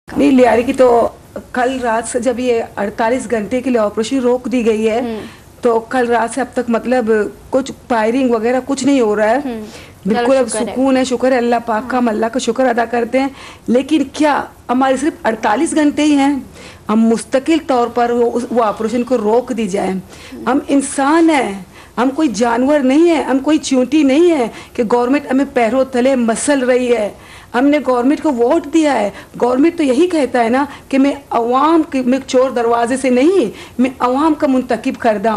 नहीं लियारी की तो कल रात से जब ये 48 घंटे के लिए ऑपरेशन रोक दी गई है तो कल रात से अब तक मतलब कुछ फायरिंग वगैरह कुछ नहीं हो रहा है। बिल्कुल अब सुकून है। शुक्र है अल्लाह पाक का, हम अल्लाह का शुक्र अदा करते हैं। लेकिन क्या हमारे सिर्फ 48 घंटे ही हैं, हम मुस्तकिल तौर पर वो ऑपरेशन को रोक दी जाए। हम इंसान हैं, हम कोई जानवर नहीं है, हम कोई चींटी नहीं है कि गवर्नमेंट हमें पैरों तले मसल रही है। हमने गवर्नमेंट को वोट दिया है। गवर्नमेंट तो यही कहता है ना कि मैं अवाम के, मैं चोर दरवाजे से नहीं, मैं अवाम का मुंतकिब करदा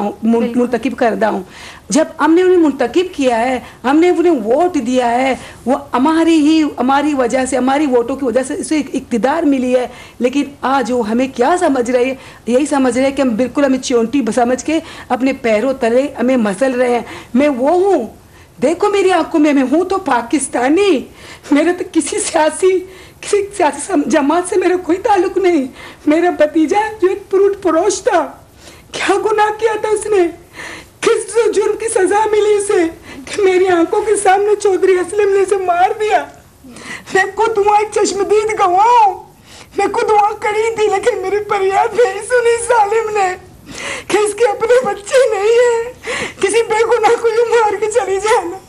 हूँ। जब हमने उन्हें मुंतकिब किया है, हमने उन्हें वोट दिया है, वो हमारी वजह से, हमारी वोटों की वजह से इसे इक़्तिदार मिली है। लेकिन आज वो हमें क्या समझ रहे हैं, यही समझ रहे हैं कि हम बिल्कुल हमें चोंटी समझ के अपने पैरों तले हमें मसल रहे हैं। मैं वो हूँ, देखो मेरी आंखों में, मैं हूँ तो पाकिस्तानी। मेरे तो किसी सियासी जमात से मेरा कोई ताल्लुक नहीं। मेरा भतीजा जो एक फ्रूट फरोश था, क्या गुनाह किया था उसने, किस जुर्म की सजा मिली उसे कि मेरी आंखों के सामने चौधरी असलम ने उसे मार दिया। मैं खुद वहाँ एक चश्मदीद गवाह हूँ, मैं खुद वहाँ खड़ी थी, लेकिन मेरी फरियाद नहीं सुनी सालिम ने कि इसके अपने बच्चे नहीं है, किसी बेगुनाह को यूं मार के चली जाना।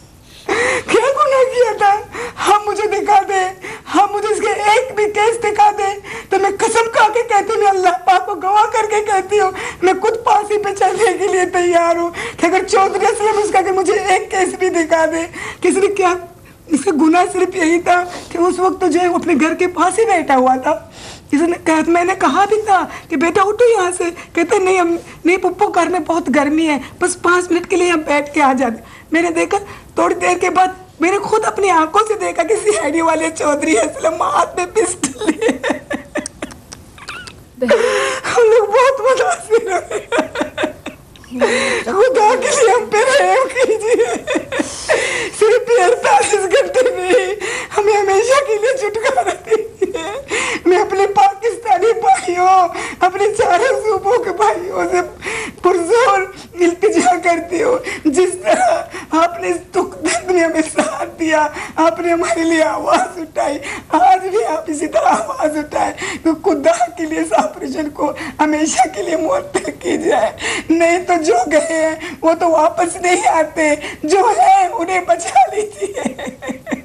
क्या गुनाह किया था? हाँ मुझे दिखा दे, हाँ मुझे इसके एक भी केस दिखा दे तो मैं कसम खा के कहती हूँ, मैं अल्लाह पाक को गवाह करके कहती हूँ, मैं खुद फांसी पे चलने के लिए तैयार हूँ कि अगर चौधरी असलम उसका कि मुझे एक केस भी दिखा दे। किसने क्या, इसका गुनाह सिर्फ यही था कि उस वक्त तो जो है अपने घर के पास ही बैठा हुआ था। इसने कहा, मैंने कहा भी था कि बेटा उठो यहाँ से, कहते नहीं हम नहीं पप्पू, घर में बहुत गर्मी है, बस 5 मिनट के लिए यहाँ बैठ के आ जाते। मैंने देखा, थोड़ी देर के बाद मैंने खुद अपनी आंखों से देखा कि सीआईडी वाले चौधरी असलम हाथ में पिस्टल लिए। हम लोग बहुत मुतासिर हुए। खुदा के लिए हम पे रहम कीजिए। सिर्फ 48 घंटे नहीं, हमें हमेशा के लिए छुटकारा दीजिए। मैं अपने पाकिस्तानी भाइयों, अपने चारों सूबों के भाइयों से पुरजोर इल्तिजा करती हूँ, जिस तरह आपने इस दुख दर्द में हमें साथ दिया, आपने हमारे लिए आवाज़ उठाई, आज भी आप इसी तरह आवाज़ उठाए तो खुदा के लिए इस ऑपरेशन को हमेशा के लिए मुअत्तल की जाए। नहीं तो जो गए हैं वो तो वापस नहीं आते, जो है उन्हें बचा लीजिए।